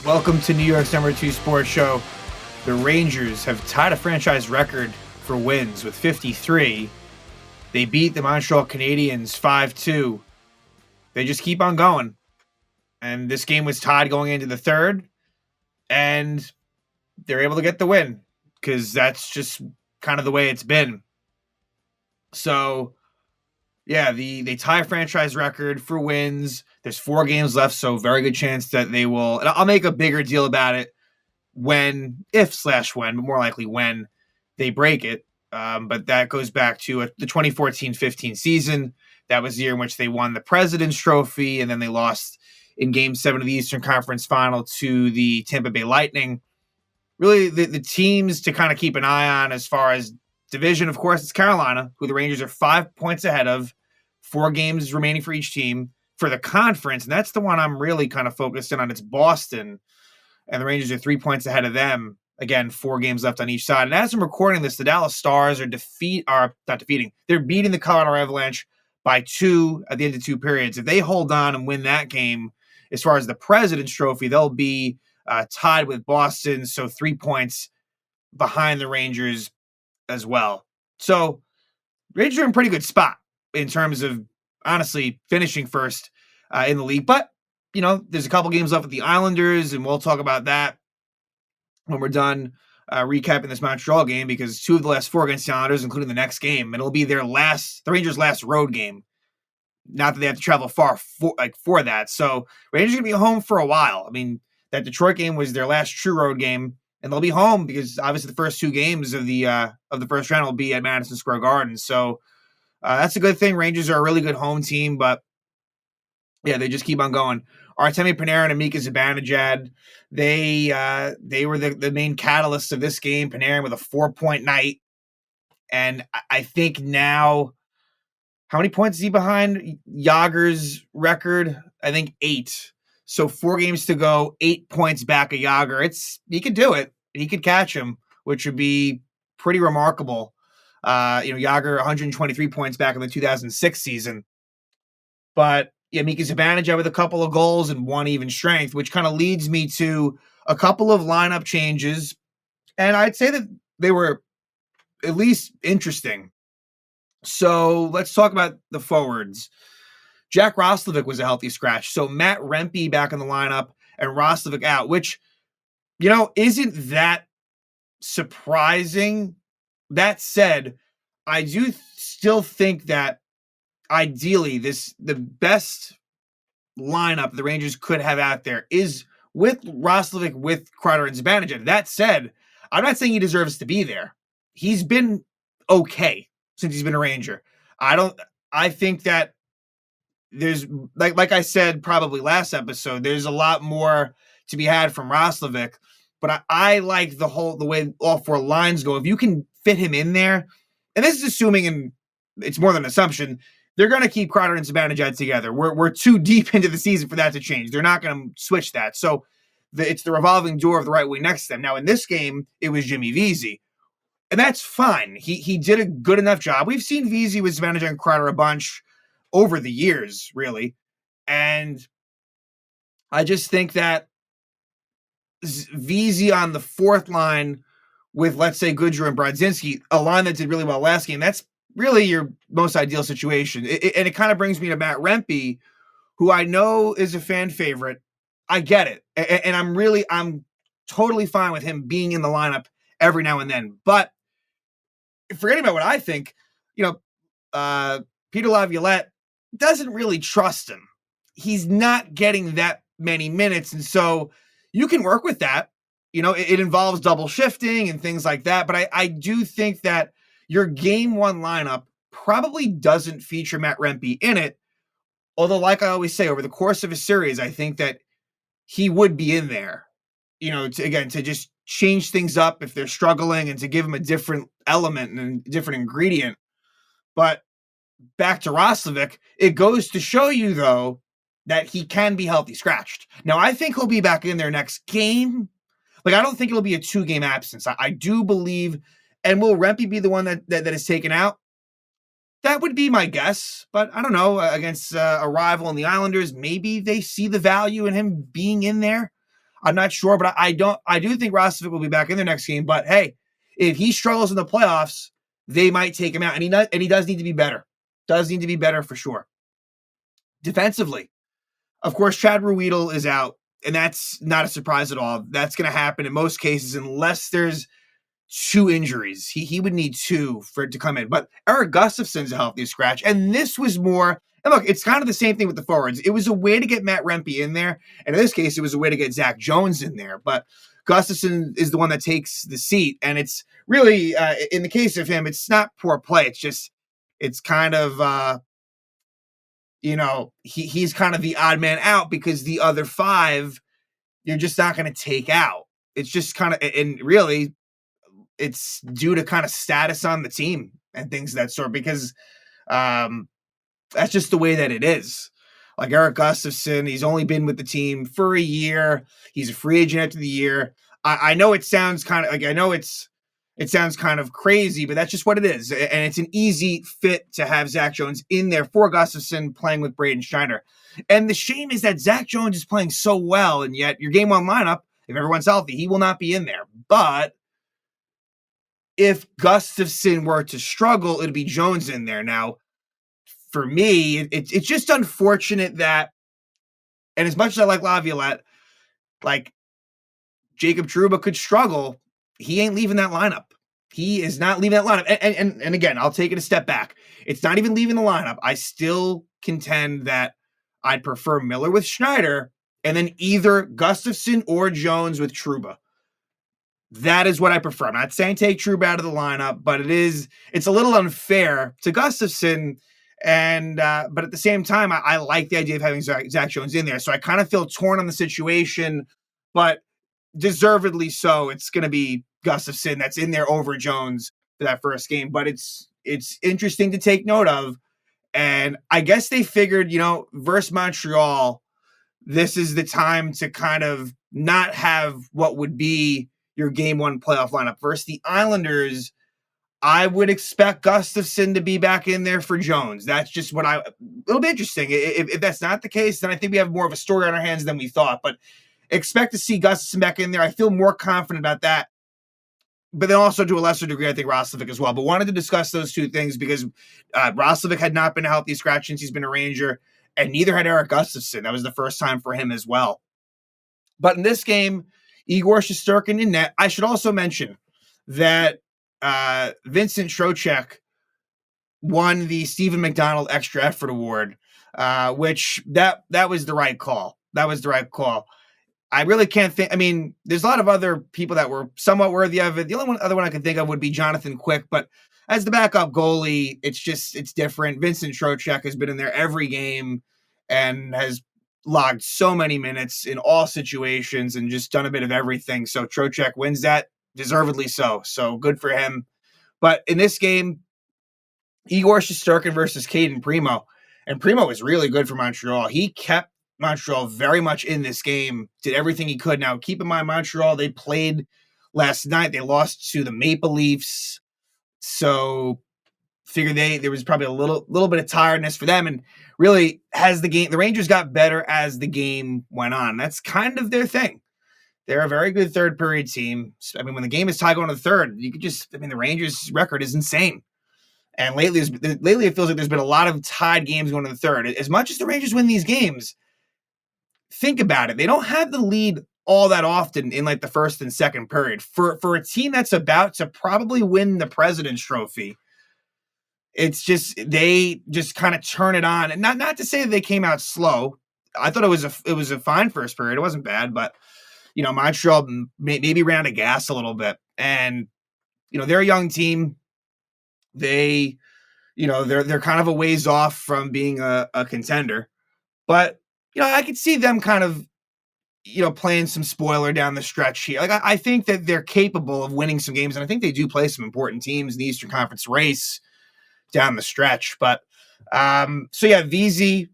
Welcome to New York's #2 sports show. The Rangers have tied a franchise record for wins with 53. They beat the Montreal Canadiens 5-2. They just keep on going. And this game was tied going into the third. And they're able to get the win because that's just kind of the way it's been. So, yeah, they tie a franchise record for wins. There's 4 games left, so very good chance that they will. And I'll make a bigger deal about it when, but more likely when they break it. But that goes back to the 2014-15 season. That was the year in which they won the President's Trophy, and then they lost in Game 7 of the Eastern Conference Final to the Tampa Bay Lightning. Really, the teams to kind of keep an eye on as far as division, of course, it's Carolina, who the Rangers are 5 points ahead of, 4 games remaining for each team. For the conference, and that's the one I'm really kind of focused in on, it's Boston, and the Rangers are 3 points ahead of them. Again, 4 games left on each side. And as I'm recording this, the Dallas Stars are they're beating the Colorado Avalanche by 2 at the end of 2 periods. If they hold on and win that game, as far as the President's Trophy, they'll be tied with Boston, so 3 points behind the Rangers as well. So Rangers are in a pretty good spot in terms of, honestly, finishing first in the league. But, there's a couple games left with the Islanders, and we'll talk about that when we're done recapping this Montreal game, because 2 of the last 4 against the Islanders, including the next game, and it'll be the Rangers' last road game. Not that they have to travel far for that. So Rangers are going to be home for a while. I mean, that Detroit game was their last true road game, and they'll be home because obviously the first 2 games of the first round will be at Madison Square Garden. So that's a good thing. Rangers are a really good home team, but yeah, they just keep on going. Artemi, Panarin, and Mika Zibanejad, they were the main catalysts of this game. Panarin with a 4-point night, and I think now, how many points is he behind Jágr's record? I think 8. So 4 games to go, 8 points back of Jágr. He could do it. He could catch him, which would be pretty remarkable. Jágr 123 points back in the 2006 season. But yeah, Mika Zibanejad with a couple of goals and 1 even strength, which kind of leads me to a couple of lineup changes. And I'd say that they were at least interesting. So let's talk about the forwards. Jack Roslovic was a healthy scratch. So Matt Rempe back in the lineup and Roslovic out, which, isn't that surprising. That said, I do still think that ideally the best lineup the Rangers could have out there is with Roslovic, with Kreider, and Zibanejad. That said, I'm not saying he deserves to be there. He's been okay since he's been a Ranger. I think that there's, like I said probably last episode, there's a lot more to be had from Roslovic, but I like the way all 4 lines go. If you can fit him in there, and this is assuming, and it's more than an assumption, they're going to keep Kreider and Zibanejad together. We're too deep into the season for that to change. They're not going to switch that. So it's the revolving door of the right wing next to them. Now, in this game, it was Jimmy Vesey. And that's fine. He did a good enough job. We've seen Vesey with Zibanejad and Kreider a bunch over the years, really. And I just think that Vesey on the 4th line with, let's say, Goodrow and Brodzinski, a line that did really well last game, that's really your most ideal situation. And it kind of brings me to Matt Rempe, who I know is a fan favorite. I get it. And I'm totally fine with him being in the lineup every now and then. But forgetting about what I think, Peter Laviolette doesn't really trust him. He's not getting that many minutes. And so you can work with that. It involves double shifting and things like that. But I do think that your game 1 lineup probably doesn't feature Matt Rempe in it. Although, like I always say, over the course of a series, I think that he would be in there, to just change things up if they're struggling and to give him a different element and a different ingredient. But back to Roslovic, it goes to show you, though, that he can be healthy scratched. Now, I think he'll be back in there next game. I don't think it'll be a 2-game absence. I do believe. And will Rempe be the one that is taken out? That would be my guess, but I don't know. Against a rival in the Islanders, maybe they see the value in him being in there. I'm not sure, but I do think Roslovic will be back in their next game. But hey, if he struggles in the playoffs, they might take him out, and he does need to be better. Does need to be better for sure. Defensively, of course, Chad Ruedel is out, and that's not a surprise at all. That's going to happen in most cases unless there's two injuries. He would need two for it to come in. But Eric Gustafsson's a healthy scratch, and this was more. And look, it's kind of the same thing with the forwards. It was a way to get Matt Rempe in there, and in this case, it was a way to get Zach Jones in there. But Gustafsson is the one that takes the seat, and it's really in the case of him, it's not poor play. It's kind of he's kind of the odd man out because the other five you're just not going to take out. It's just kind of, and really, it's due to kind of status on the team and things of that sort, because that's just the way that it is. Like Eric Gustafsson, he's only been with the team for a year. He's a free agent after the year. I know it sounds kind of like, it sounds kind of crazy, but that's just what it is. And it's an easy fit to have Zach Jones in there for Gustafsson playing with Braden Schneider. And the shame is that Zach Jones is playing so well, and yet your game one lineup, if everyone's healthy, he will not be in there. But if Gustafsson were to struggle, it'd be Jones in there. Now, for me, it's just unfortunate that, and as much as I like Laviolette, like Jacob Trouba could struggle, he ain't leaving that lineup. He is not leaving that lineup. And again, I'll take it a step back. It's not even leaving the lineup. I still contend that I'd prefer Miller with Schneider and then either Gustafsson or Jones with Trouba. That is what I prefer. I'm not saying take Trouba out of the lineup, but it's a little unfair to Gustafsson. And but at the same time, I like the idea of having Zach Jones in there. So I kind of feel torn on the situation, but deservedly so. It's going to be Gustafsson that's in there over Jones for that first game. But it's interesting to take note of. And I guess they figured, versus Montreal, this is the time to kind of not have what would be your game one playoff lineup. Versus the Islanders, I would expect Gustafsson to be back in there for Jones. That's just what it'll be interesting. If that's not the case, then I think we have more of a story on our hands than we thought. But expect to see Gustafsson back in there. I feel more confident about that. But then also to a lesser degree, I think Roslovic as well. But wanted to discuss those two things because Roslovic had not been a healthy scratch since he's been a Ranger, and neither had Eric Gustafsson. That was the first time for him as well. But in this game, Igor Shesterkin in net. I should also mention that Vincent Trocheck won the Stephen McDonald Extra Effort Award, which that was the right call. That was the right call. I really can't think. I mean, there's a lot of other people that were somewhat worthy of it. The only other one I could think of would be Jonathan Quick, but as the backup goalie, it's different. Vincent Trocheck has been in there every game and has logged so many minutes in all situations and just done a bit of everything. So Trocheck wins that, deservedly so. So good for him. But in this game, Igor Shesterkin versus Caden Primo. And Primo was really good for Montreal. He kept Montreal very much in this game, did everything he could. Now, keep in mind, Montreal, they played last night. They lost to the Maple Leafs. So figure there was probably a little bit of tiredness for them. And really, as the Rangers got better as the game went on. That's kind of their thing. They're a very good third period team. I mean, when the game is tied going to the third, the Rangers' record is insane. And lately it feels like there's been a lot of tied games going to the third. As much as the Rangers win these games, think about it. They don't have the lead all that often in like the first and second period. For a team that's about to probably win the President's Trophy, it's just they just kind of turn it on. And not to say that they came out slow. I thought it was a fine first period. It wasn't bad, but Montreal maybe ran out of gas a little bit. And they're a young team. They're kind of a ways off from being a contender, but I could see them kind of playing some spoiler down the stretch here. Like I think that they're capable of winning some games, and I think they do play some important teams in the Eastern Conference race down the stretch. But Vesey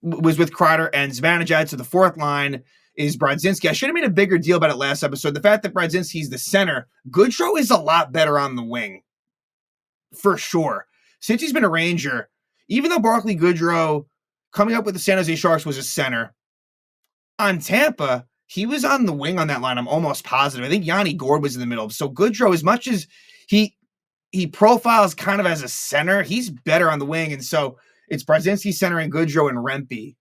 was with Kreider and Zibanejad. So the fourth line is Brodzinski. I should have made a bigger deal about it last episode. The fact that Brodzinski's the center, Goodrow is a lot better on the wing. For sure. Since he's been a Ranger, even though Barclay Goodrow coming up with the San Jose Sharks was a center, on Tampa, He was on the wing on that line. I'm almost positive. I think Yanni Gord was in the middle. So Goodrow, as much as he profiles kind of as a center, he's better on the wing. And so it's Brodzinski centering Goodrow and Rempe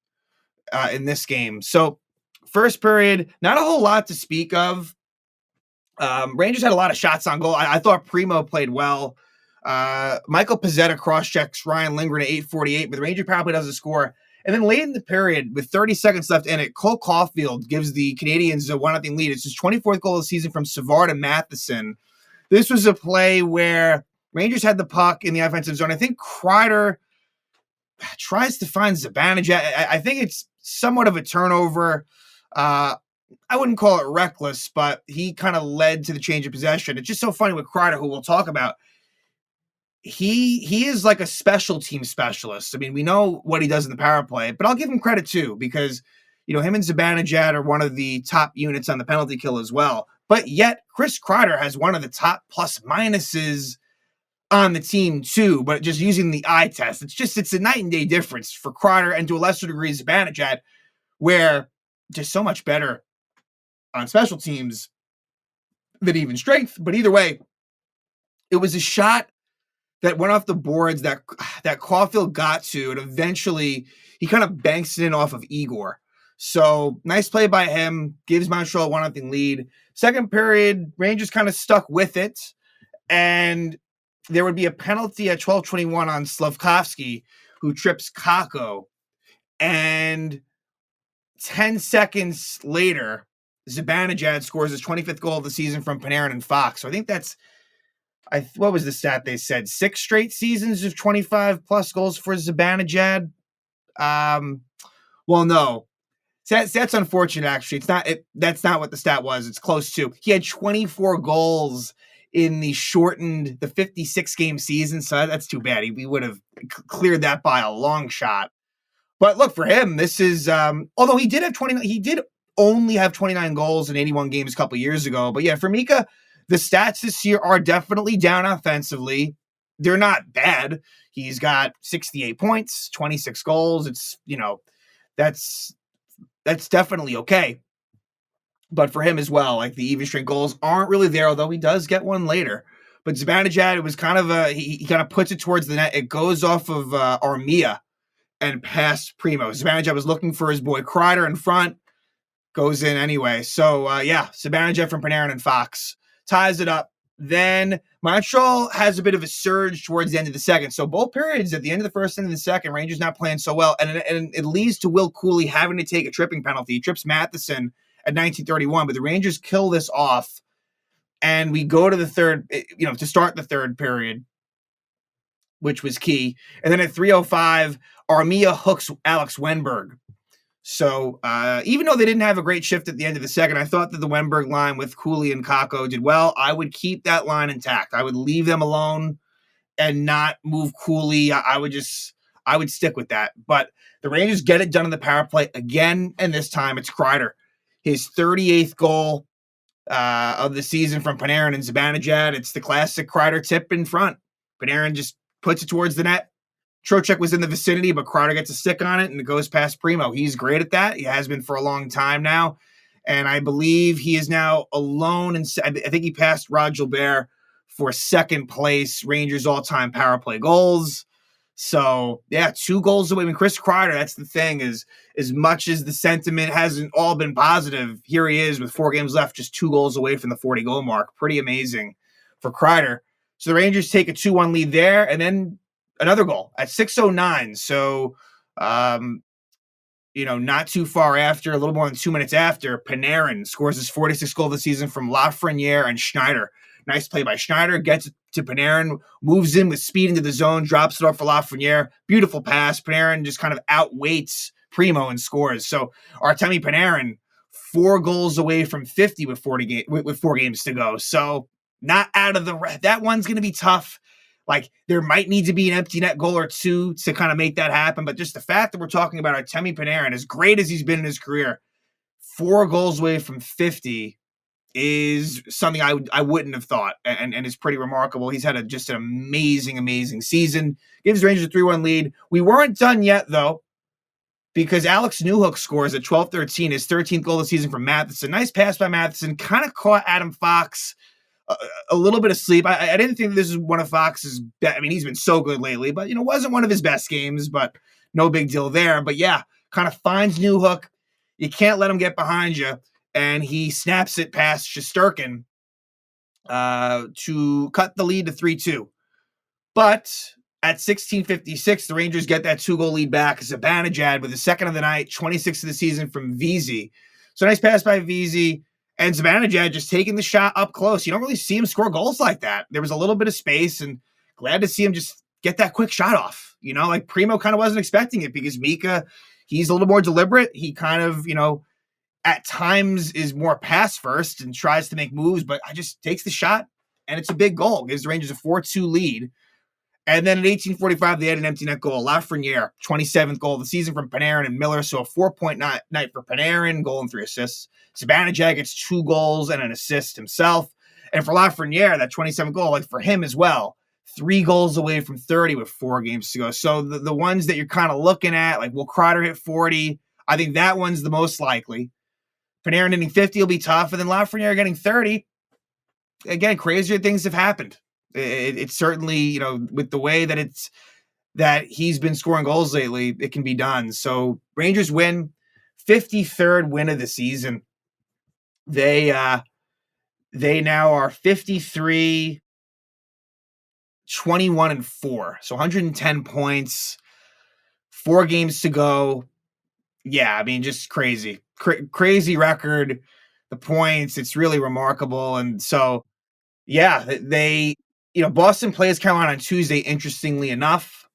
in this game. So first period, not a whole lot to speak of. Rangers had a lot of shots on goal. I thought Primo played well. Michael Pezzetta cross-checks Ryan Lindgren at 8:48, but the Ranger power play doesn't score. And then late in the period, with 30 seconds left in it, Cole Caulfield gives the Canadiens a 1-0 lead. It's his 24th goal of the season from Savard and Matheson. This was a play where Rangers had the puck in the offensive zone. I think Kreider tries to find Zibanejad. I think it's somewhat of a turnover. I wouldn't call it reckless, but he kind of led to the change of possession. It's just so funny with Kreider, who we'll talk about. He is like a special team specialist. I mean, we know what he does in the power play, but I'll give him credit too, because, him and Zibanejad are one of the top units on the penalty kill as well. But yet Chris Kreider has one of the top plus minuses on the team too, but just using the eye test. It's a night and day difference for Kreider and to a lesser degree Zibanejad, where just so much better on special teams than even strength. But either way, it was a shot that went off the boards that Caulfield got to, and eventually he kind of banks it in off of Igor. So nice play by him, gives Montreal a 1-0 lead. Second period, Rangers kind of stuck with it, and there would be a penalty at 12:21 on Slavkovsky, who trips Kakko. And 10 seconds later, Zibanejad scores his 25th goal of the season from Panarin and Fox. So I think that's, what was the stat they said? 6 straight seasons of 25 plus goals for Zibanejad. Well, no, that's unfortunate. Actually, that's not what the stat was. It's close to. He had 24 goals in the 56 game season. So that's too bad. We would have cleared that by a long shot. But look, for him, this is, although he did only have 29 goals in 81 games a couple years ago. But yeah, for Mika, the stats this year are definitely down offensively. They're not bad. He's got 68 points, 26 goals. It's, that's definitely okay. But for him as well, like the even strength goals aren't really there, although he does get one later. But Zibanejad, it was kind of he kind of puts it towards the net. It goes off of Armia and past Primo. Zibanejad was looking for his boy Kreider in front. Goes in anyway. So, Zibanejad from Panarin and Fox ties it up. Then Montreal has a bit of a surge towards the end of the second. So both periods, at the end of the first and the second, Rangers not playing so well. And it leads to Will Cooley having to take a tripping penalty. He trips Matheson at 19:31. But the Rangers kill this off. And we go to the third, to start the third period, which was key. And then at 3:05, Armia hooks Alex Wenberg. So even though they didn't have a great shift at the end of the second, I thought that the Wenberg line with Cooley and Kakko did well. I would keep that line intact. I would leave them alone and not move Cooley. I would stick with that. But the Rangers get it done in the power play again, and this time it's Kreider. His 38th goal of the season from Panarin and Zibanejad. It's the classic Kreider tip in front. Panarin just puts it towards the net. Trocheck was in the vicinity, but Kreider gets a stick on it, and it goes past Primo. He's great at that. He has been for a long time now. And I believe he is now alone. And I think he passed Rod Gilbert for second place Rangers all-time power play goals. So, 2 goals away. I mean, Chris Kreider, that's the thing, is as much as the sentiment hasn't all been positive, here he is with 4 games left, just 2 goals away from the 40-goal mark. Pretty amazing for Kreider. So the Rangers take a 2-1 lead there, and then another goal at 6:09. So, not too far after, a little more than 2 minutes after, Panarin scores his 46th goal of the season from Lafreniere and Schneider. Nice play by Schneider, gets it to Panarin, moves in with speed into the zone, drops it off for Lafreniere. Beautiful pass. Panarin just kind of outweights Primo and scores. So Artemi Panarin, 4 goals away from 50 with 4 games to go. So not out of that one's going to be tough. Like, there might need to be an empty net goal or 2 to kind of make that happen. But just the fact that we're talking about Artemi Panarin, as great as he's been in his career, 4 goals away from 50 is something I wouldn't have thought, and is pretty remarkable. He's had just an amazing, amazing season. Gives Rangers a 3-1 lead. We weren't done yet, though. because Alex Newhook scores at 12-13, his 13th goal of the season from Matheson. Nice pass by Matheson, kind of caught Adam Fox a little bit asleep. I didn't think this is one of Fox's best. I mean, he's been so good lately, but, wasn't one of his best games, but no big deal there. But yeah, kind of finds Newhook. You can't let him get behind you. And he snaps it past Shesterkin to cut the lead to 3-2. But at 16:56, the Rangers get that 2-goal lead back. Zibanejad with the second of the night, 26th of the season from Vesey. So nice pass by Vesey. And Zibanejad just taking the shot up close. You don't really see him score goals like that. There was a little bit of space, and glad to see him just get that quick shot off. Like Primo kind of wasn't expecting it because Mika, he's a little more deliberate. He kind of, at times is more pass first and tries to make moves, but I just takes the shot, and it's a big goal. Gives the Rangers a 4-2 lead. And then at 18:45, they had an empty net goal. Lafreniere, 27th goal of the season from Panarin and Miller. So a 4-point night for Panarin, goal and 3 assists. Zibanejad gets 2 goals and an assist himself. And for Lafreniere, that 27th goal, like for him as well, 3 goals away from 30 with 4 games to go. So the ones that you're kind of looking at, like will Kreider hit 40? I think that one's the most likely. Panarin hitting 50 will be tough. And then Lafreniere getting 30. Again, crazier things have happened. It's certainly, with the way that he's been scoring goals lately, it can be done. So Rangers win, 53rd win of the season. They now are 53, 21-4. So 110 points, 4 games to go. Yeah, I mean, just crazy. Crazy record. The points, it's really remarkable. And so, yeah, they... Boston plays Carolina on Tuesday, interestingly enough.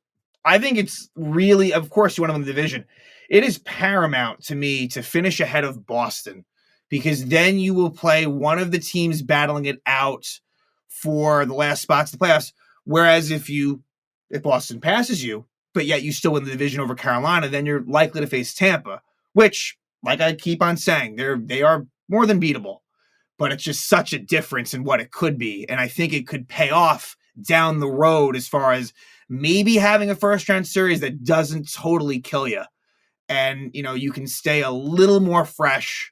I think it's really, of course, you want to win the division. It is paramount to me to finish ahead of Boston because then you will play one of the teams battling it out for the last spots in the playoffs. Whereas if Boston passes you, but yet you still win the division over Carolina, then you're likely to face Tampa, which, like I keep on saying, they are more than beatable. But it's just such a difference in what it could be. And I think it could pay off down the road as far as maybe having a first-round series that doesn't totally kill you. And, you can stay a little more fresh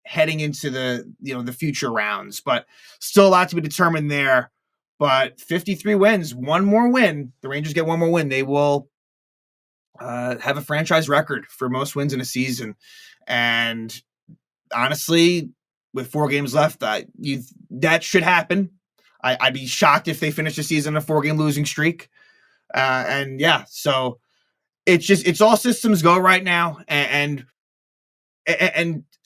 heading into the future rounds. But still a lot to be determined there. But 53 wins, one more win. The Rangers get one more win. They will have a franchise record for most wins in a season. And honestly, with 4 games left, that should happen. I'd be shocked if they finish the season on a 4-game losing streak. And yeah, so it's all systems go right now. And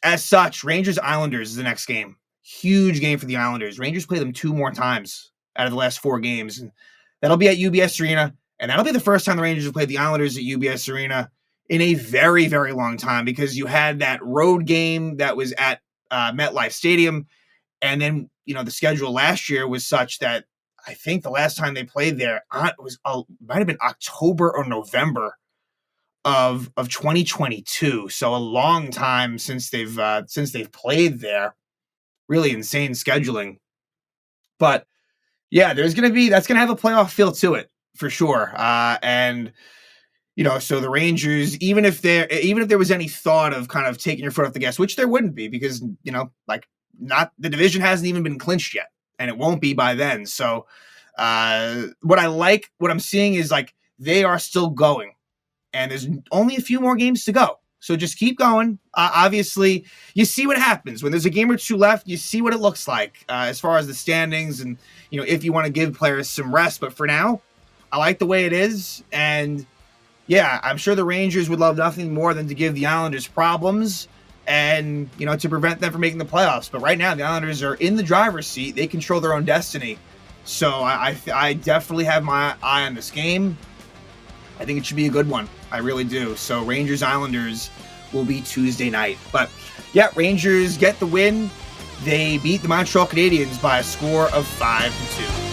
as such, Rangers Islanders is the next game. Huge game for the Islanders. Rangers play them 2 more times out of the last 4 games. And that'll be at UBS Arena. And that'll be the first time the Rangers have played the Islanders at UBS Arena in a very, very long time because you had that road game that was at MetLife Stadium. And then, the schedule last year was such that I think the last time they played there might have been October or November of 2022. So a long time since they've played there. Really insane scheduling. But yeah, that's going to have a playoff feel to it for sure. And so the Rangers, even if there was any thought of kind of taking your foot off the gas, which there wouldn't be because, the division hasn't even been clinched yet and it won't be by then. So what I'm seeing is they are still going and there's only a few more games to go. So just keep going. Obviously, you see what happens when there's a game or 2 left. You see what it looks like as far as the standings and, if you want to give players some rest. But for now, I like the way it is. And yeah, I'm sure the Rangers would love nothing more than to give the Islanders problems and, to prevent them from making the playoffs. But right now, the Islanders are in the driver's seat. They control their own destiny. So I definitely have my eye on this game. I think it should be a good one. I really do. So Rangers Islanders will be Tuesday night. But yeah, Rangers get the win. They beat the Montreal Canadiens by a score of 5-2.